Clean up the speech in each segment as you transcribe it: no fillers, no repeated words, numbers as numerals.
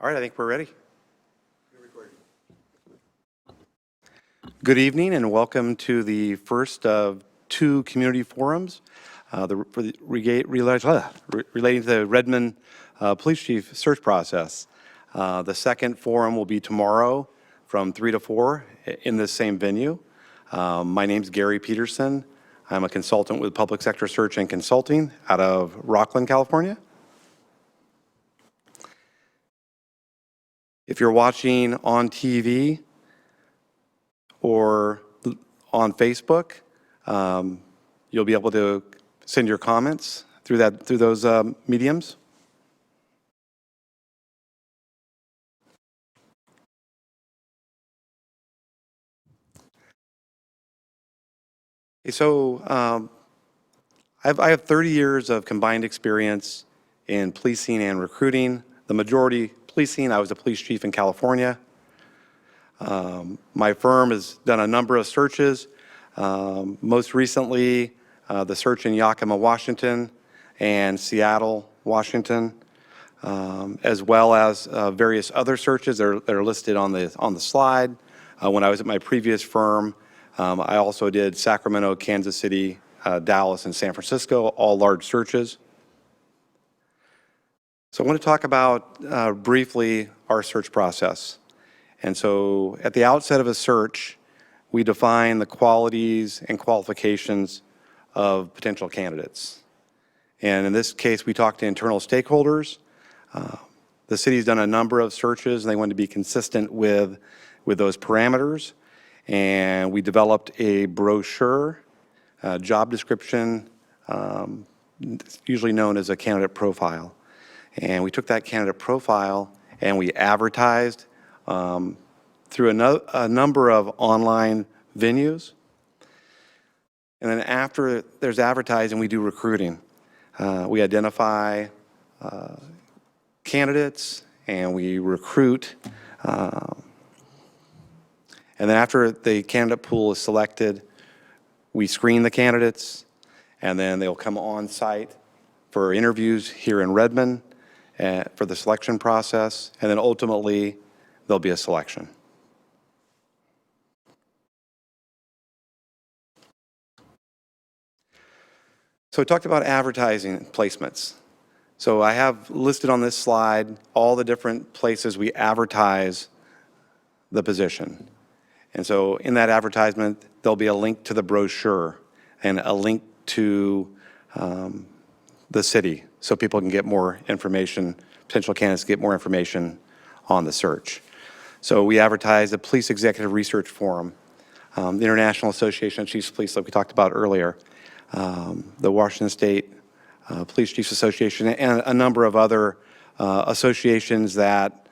All right, I think we're ready. Good evening and welcome to the first of two community forums relating to the Redmond Police Chief search process. The second forum will be tomorrow from 3 to 4 in this same venue. My name's Gary Peterson. I'm a consultant with Public Sector Search and Consulting out of Rockland, California. If you're watching on TV or on Facebook, you'll be able to send your comments through those mediums. So I have 30 years of combined experience in policing and recruiting. The majority policing. I was a police chief in California. My firm has done a number of searches. Most recently, the search in Yakima, Washington, and Seattle, Washington, as well as various other searches that are listed on the slide. When I was at my previous firm, I also did Sacramento, Kansas City, Dallas, and San Francisco, all large searches. So I want to talk about briefly our search process. And so at the outset of a search, we define the qualities and qualifications of potential candidates. And in this case, we talked to internal stakeholders. The city's done a number of searches, and they want to be consistent with those parameters. And we developed a brochure, job description, usually known as a candidate profile. And we took that candidate profile and we advertised through a number of online venues. And then after there's advertising, we do recruiting. We identify candidates and we recruit. And then after the candidate pool is selected, we screen the candidates, and then they'll come on site for interviews here in Redmond for the selection process, and then ultimately there'll be a selection. So we talked about advertising placements. So I have listed on this slide all the different places we advertise the position. And so in that advertisement, there'll be a link to the brochure and a link to the city so people can get more information, potential candidates get more information on the search. So we advertise the Police Executive Research Forum, the International Association of Chiefs of Police, like we talked about earlier, the Washington State Police Chiefs Association, and a number of other associations that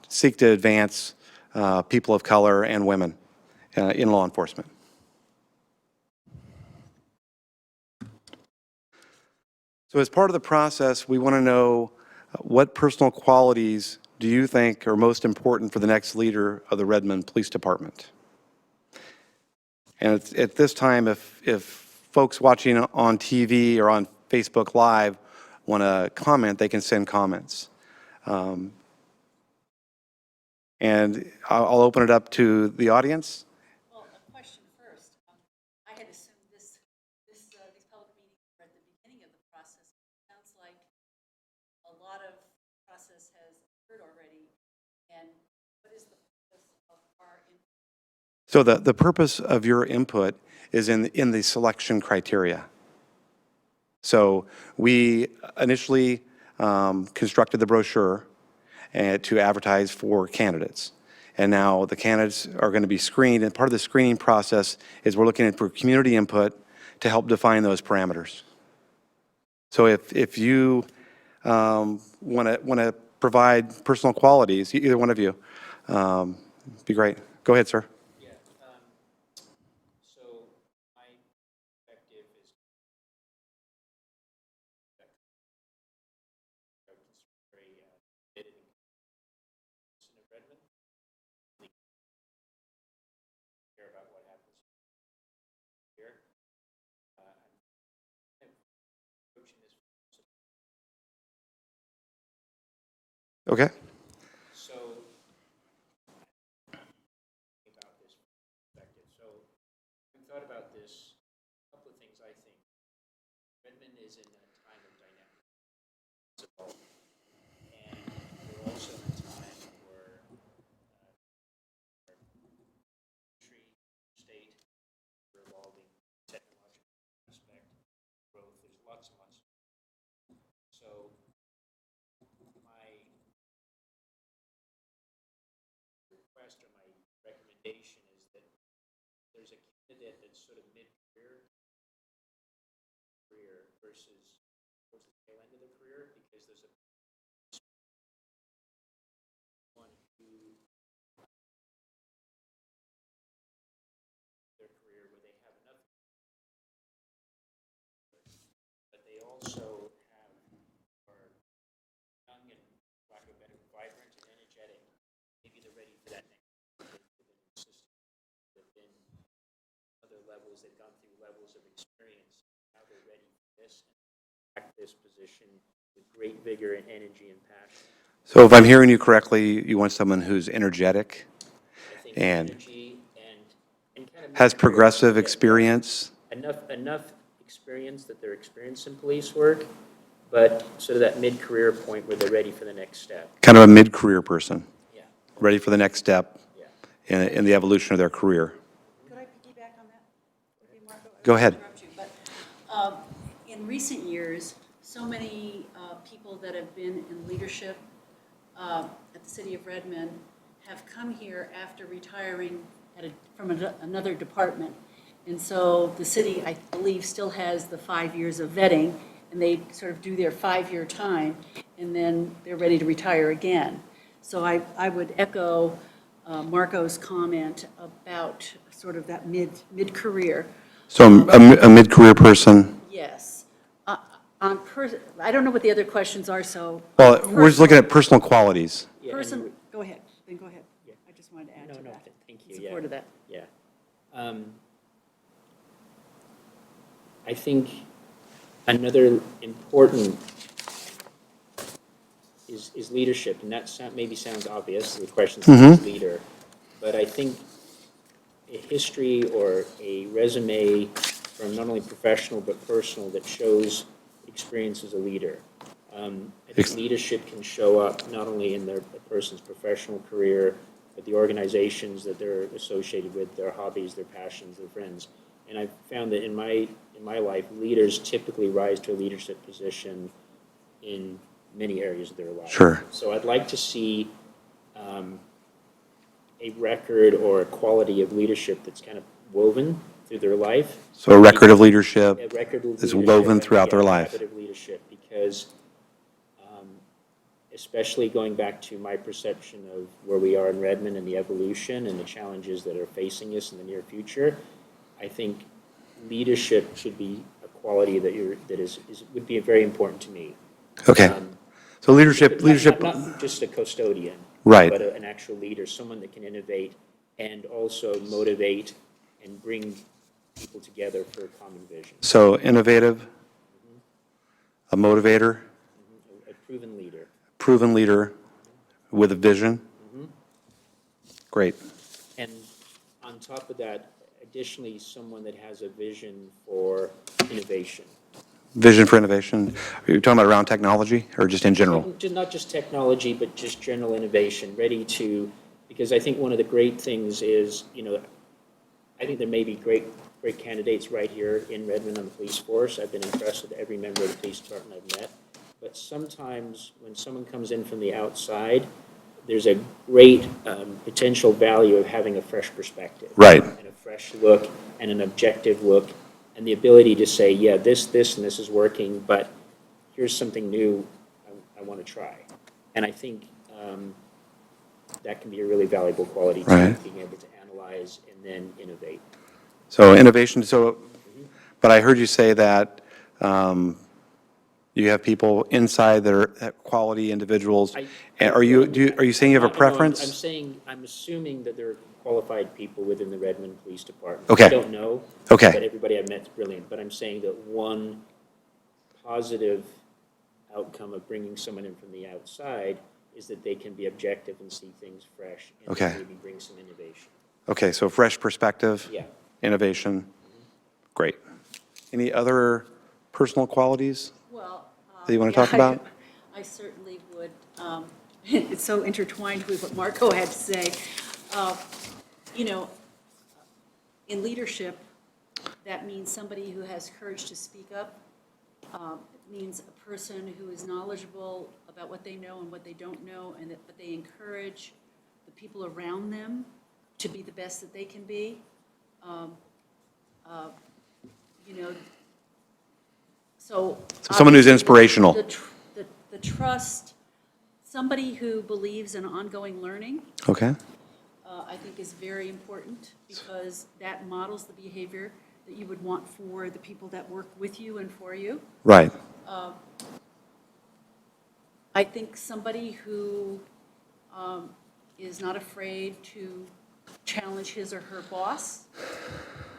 seek to advance people of color and women in law enforcement. So as part of the process, we want to know what personal qualities do you think are most important for the next leader of the Redmond Police Department? And at this time, if folks watching on TV or on Facebook Live want to comment, they can send comments. And I'll open it up to the audience. Well, a question first. I had assumed these public meetings were at the beginning of the process. It sounds like a lot of process has occurred already. And what is the purpose of our input? So the purpose of your input is in the selection criteria. So we initially constructed the brochure to advertise for candidates. And now the candidates are going to be screened, and part of the screening process is we're looking for community input to help define those parameters. So if you want to provide personal qualities, either one of you, be great. Go ahead, sir. Okay. request or my recommendation is that there's a candidate that's sort of mid-career versus towards the tail end of their career, because there's a one who their career where they have enough, but they also are young and, lack of a better, vibrant and energetic. Maybe they're ready for that next system. They've been other levels, they've gone through levels of experience. Now they're ready for this and attack this position with great vigor and energy and passion. So if I'm hearing you correctly, you want someone who's energetic I think and energy and kind of has progressive experience. enough experience that they're experienced in police work, but sort of that mid-career point where they're ready for the next step. Kind of a mid-career person, Yeah. ready for the next step Yeah. in the evolution of their career. Could I piggyback on that? Maybe, Marco? I Go don't ahead. interrupt you, but, in recent years, so many people that have been in leadership at the city of Redmond have come here after retiring from another department. And so the city, I believe, still has the 5 years of vetting, and they sort of do their 5-year time, and then they're ready to retire again. So I would echo Marco's comment about sort of that mid-career. So a mid-career person. Yes. I don't know what the other questions are, so. Well, we're just looking at personal qualities. Yeah, Person, go ahead, then go ahead. I just wanted to add to No, that. thank you. In support of that. Yeah. I think another important is leadership, and that maybe sounds obvious, the question's leader, but I think a history or a resume from not only professional but personal that shows experience as a leader. I think leadership can show up not only in a person's professional career, but the organizations that they're associated with, their hobbies, their passions, their friends. And I've found that in my life, leaders typically rise to a leadership position in many areas of their life. Sure. So I'd like to see a record or a quality of leadership that's kind of woven through their life. So a record of leadership A record of is leadership, woven throughout their a life. habit of leadership, because especially going back to my perception of where we are in Redmond and the evolution and the challenges that are facing us in the near future, I think leadership should be a quality that would be very important to me. Okay. So leadership. Not just a custodian. Right. But an actual leader, someone that can innovate and also motivate and bring people together for a common vision. So innovative, a motivator, A proven leader. proven leader with a vision. Great. And on top of that, additionally, someone that has a vision for innovation. Vision for innovation. Are you talking about around technology or just in general? Not just technology, but just general innovation, ready to, because I think one of the great things is, I think there may be great candidates right here in Redmond on the police force. I've been impressed with every member of the police department I've met. But sometimes when someone comes in from the outside, there's a great potential value of having a fresh perspective. Right. And a fresh look and an objective look and the ability to say, yeah, this, and this is working, but here's something new I want to try. And I think that can be a really valuable quality to Right. being able to analyze and then innovate. So innovation. But I heard you say that you have people inside that are quality individuals. And are you saying you have a preference? I'm assuming that there are qualified people within the Redmond Police Department. Okay. I don't know. Okay. But everybody I've met is brilliant. But I'm saying that one positive outcome of bringing someone in from the outside is that they can be objective and see things fresh and Okay. maybe bring some innovation. Okay, so fresh perspective. Yeah. Innovation. Great. Any other personal qualities Well. that you want to talk about? I certainly would. It's so intertwined with what Marco had to say. In leadership, that means somebody who has courage to speak up. It means a person who is knowledgeable about what they know and what they don't know, and but they encourage the people around them to be the best that they can be. You know, so. Someone who's obviously inspirational. The trust, somebody who believes in ongoing learning, Okay, I think is very important, because that models the behavior that you would want for the people that work with you and for you. right. I think somebody who is not afraid to challenge his or her boss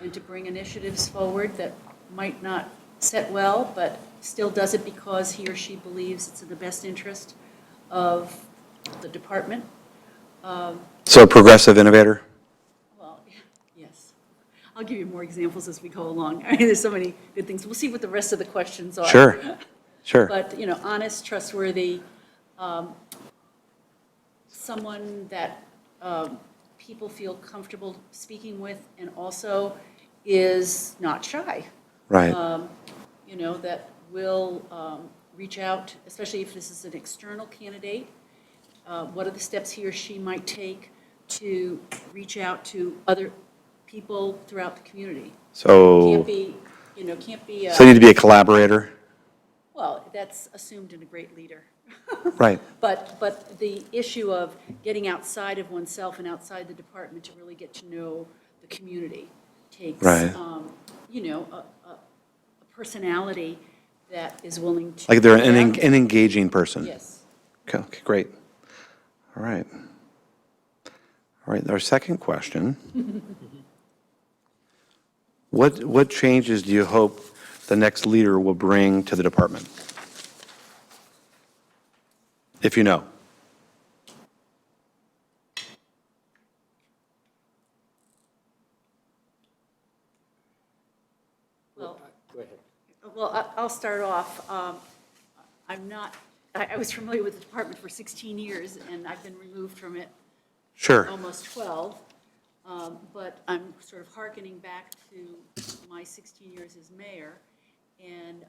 and to bring initiatives forward that might not set well, but still does it because he or she believes it's in the best interest of the department. So a progressive innovator? Well, yes. I'll give you more examples as we go along. I mean, there's so many good things. We'll see what the rest of the questions are. Sure, sure. But, you know, honest, trustworthy, someone that people feel comfortable speaking with, and also is not shy. Right, You know, that will reach out, especially if this is an external candidate. What are the steps he or she might take to reach out to other people throughout the community? so, Can't be, you know, can't be, so you need to be a collaborator? well, that's assumed in a great leader. Right, But the issue of getting outside of oneself and outside the department to really get to know the community takes, Right. you know, a personality that is willing to. like they're an adapt. an engaging person? Yes. Okay, okay, great. All right. All right, our second question. What changes do you hope the next leader will bring to the department? If you know. Well, Go ahead. well, I'll start off. I'm not, I was familiar with the department for 16 years, and I've been removed from it Sure, almost 12. But I'm sort of hearkening back to my 16 years as mayor, and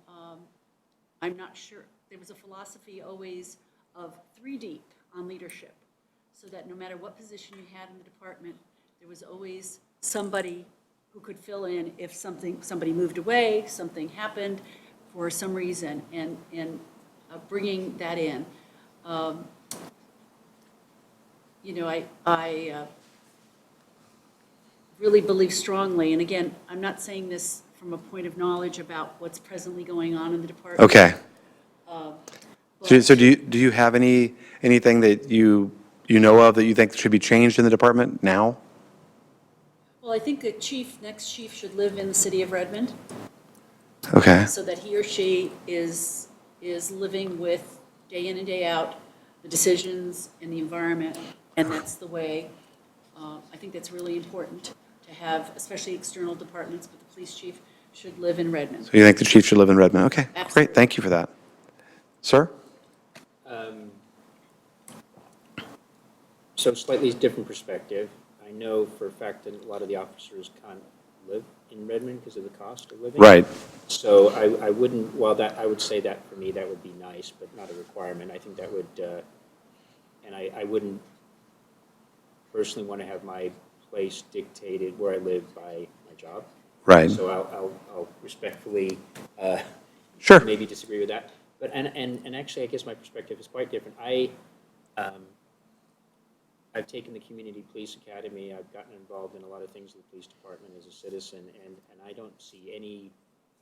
I'm not sure, there was a philosophy always of 3 deep on leadership, so that no matter what position you had in the department, there was always somebody who could fill in if somebody moved away, something happened for some reason, and bringing that in. You know, I really believe strongly, and again, I'm not saying this from a point of knowledge about what's presently going on in the department. okay. So but- do you have anything that you know of that you think should be changed in the department now? Well, I think the next chief should live in the city of Redmond, Okay, so that he or she is living with, day in and day out, the decisions and the environment, and that's the way, I think that's really important to have, especially external departments, but the police chief should live in Redmond. so you think the chief should live in Redmond? Okay, Absolutely. great, thank you for that. Sir? So slightly different perspective. I know for a fact that a lot of the officers can't live in Redmond because of the cost of living. Right, So I wouldn't, while that, I would say that for me, that would be nice, but not a requirement. I think that would, and I wouldn't personally want to have my place dictated where I live by my job. right, So I'll respectfully sure. maybe disagree with that. But, and actually, I guess my perspective is quite different. I've taken the Community Police Academy, I've gotten involved in a lot of things in the police department as a citizen, and I don't see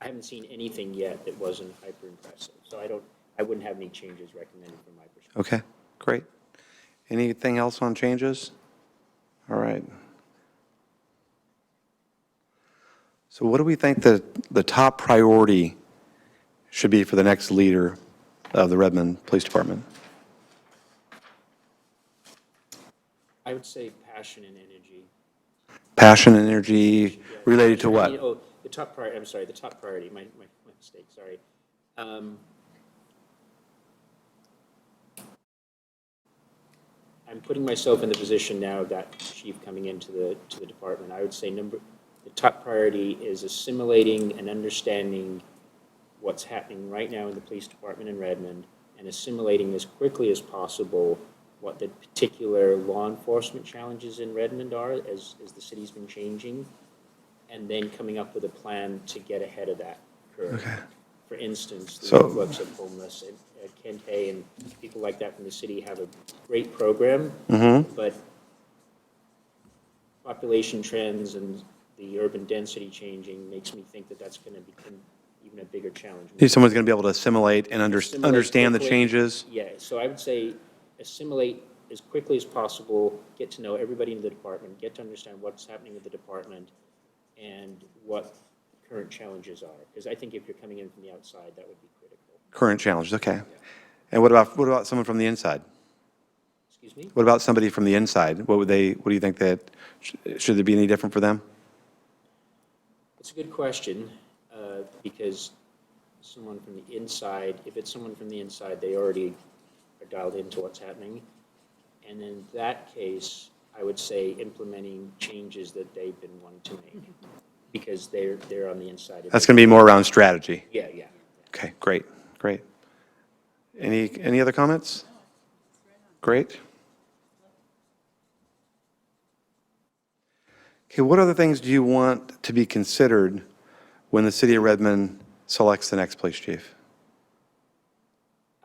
I haven't seen anything yet that wasn't hyper impressive. So I wouldn't have any changes recommended from my perspective. Okay, great. Anything else on changes? All right. So what do we think the top priority should be for the next leader of the Redmond Police Department? I would say passion and energy. Passion and energy Yeah, related to I mean, what? the top priority, I'm sorry, the top priority, my mistake, sorry. I'm putting myself in the position now of that chief coming into the department. I would say the top priority is assimilating and understanding what's happening right now in the police department in Redmond and assimilating as quickly as possible what the particular law enforcement challenges in Redmond are as the city's been changing, and then coming up with a plan to get ahead of that curve. Okay. For instance, the So- influx of homeless, and Kent Hay and people like that from the city have a great program, but population trends and the urban density changing makes me think that that's going to become even a bigger challenge. Someone's going to be able to assimilate and Assimilate understand the quickly. changes? Yeah, so I would say assimilate as quickly as possible, get to know everybody in the department, get to understand what's happening with the department and what current challenges are. Because I think if you're coming in from the outside, that would be critical. Current challenges, okay. And what about someone from the inside? Excuse me? What about somebody from the inside? What do you think that, should there be any different for them? It's a good question, because someone from the inside, if it's someone from the inside, they already are dialed into what's happening. And in that case, I would say implementing changes that they've been wanting to make, because they're on the inside. That's going to be more around strategy. Yeah. Okay, great. Any other comments? Great. Okay, what other things do you want to be considered when the city of Redmond selects the next police chief?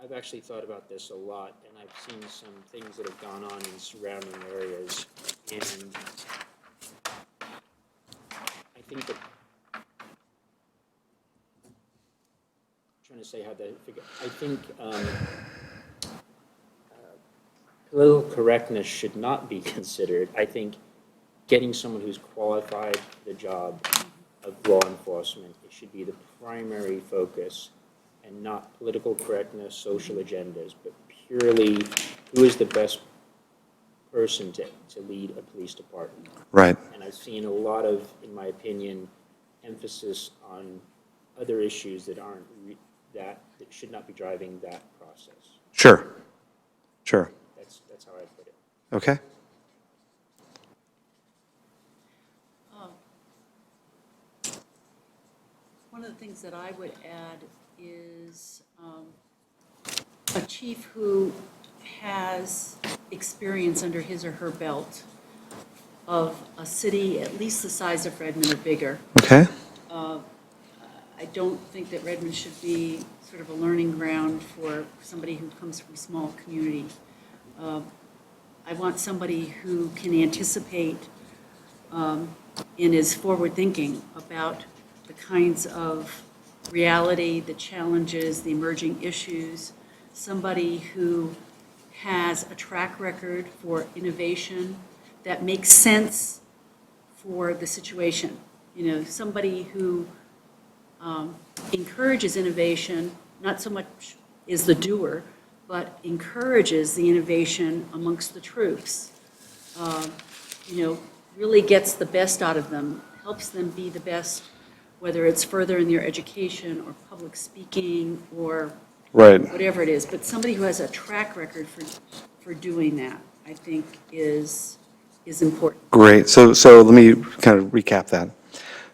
I've actually thought about this a lot, and I've seen some things that have gone on in surrounding areas, and I think that, trying to say how to figure, I think political correctness should not be considered. I think getting someone who's qualified for the job of law enforcement, it should be the primary focus, and not political correctness, social agendas, but purely who is the best person to lead a police department. Right. And I've seen a lot of, in my opinion, emphasis on other issues that aren't, that should not be driving that process. Sure. That's how I put it. Okay. One of the things that I would add is a chief who has experience under his or her belt of a city at least the size of Redmond or bigger. Okay. I don't think that Redmond should be sort of a learning ground for somebody who comes from a small community. I want somebody who can anticipate and is forward-thinking about the kinds of reality, the challenges, the emerging issues, somebody who has a track record for innovation that makes sense for the situation. You know, somebody who encourages innovation, not so much is the doer, but encourages the innovation amongst the troops. You know, really gets the best out of them, helps them be the best, whether it's further in their education or public speaking or Right. whatever it is. But somebody who has a track record for doing that, I think, is important. Great. So let me kind of recap that.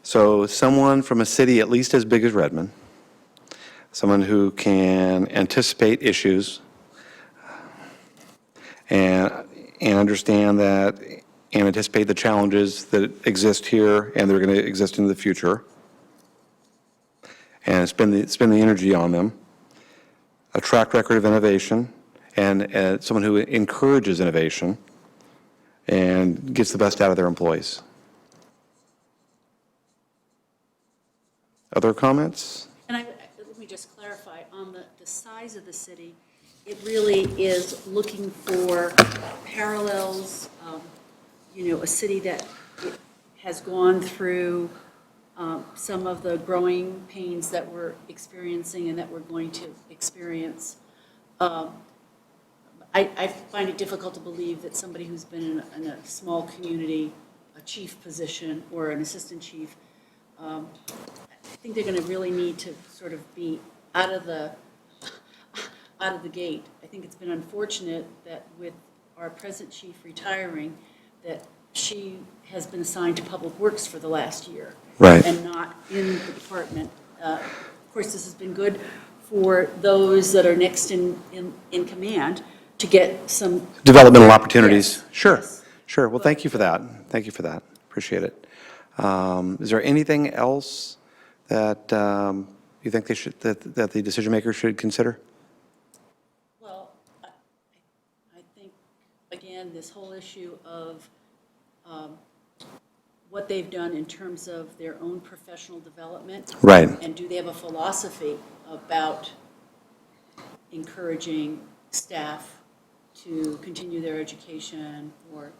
So someone from a city at least as big as Redmond, someone who can anticipate issues and understand that and anticipate the challenges that exist here and they're going to exist in the future, and spend the energy on them. A track record of innovation, and someone who encourages innovation and gets the best out of their employees. Other comments? And let me just clarify, on the size of the city, it really is looking for parallels, you know, a city that has gone through some of the growing pains that we're experiencing and that we're going to experience. I find it difficult to believe that somebody who's been in a small community, a chief position or an assistant chief, I think they're going to really need to sort of be out of the gate. I think it's been unfortunate that with our present chief retiring, that she has been assigned to Public Works for the last year. Right. And not in the department. Of course, this has been good for those that are next in command, to get some. Developmental opportunities. Yes, Sure, yes. sure. Well, thank you for that. Thank you for that. Appreciate it. Is there anything else that you think they should, that the decision maker should consider? Well, I think, again, this whole issue of what they've done in terms of their own professional development. Right. And do they have a philosophy about encouraging staff to continue their education or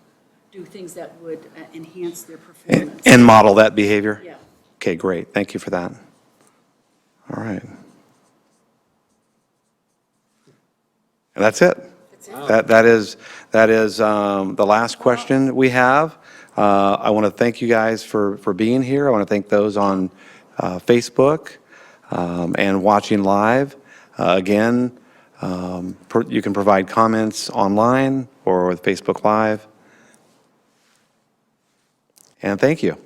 do things that would enhance their performance? And model that behavior? Yeah. Okay, great. Thank you for that. All right. And that's it. That's it. That is the last question we have. I want to thank you guys for being here. I want to thank those on Facebook and watching live. Again, you can provide comments online or with Facebook Live. And thank you.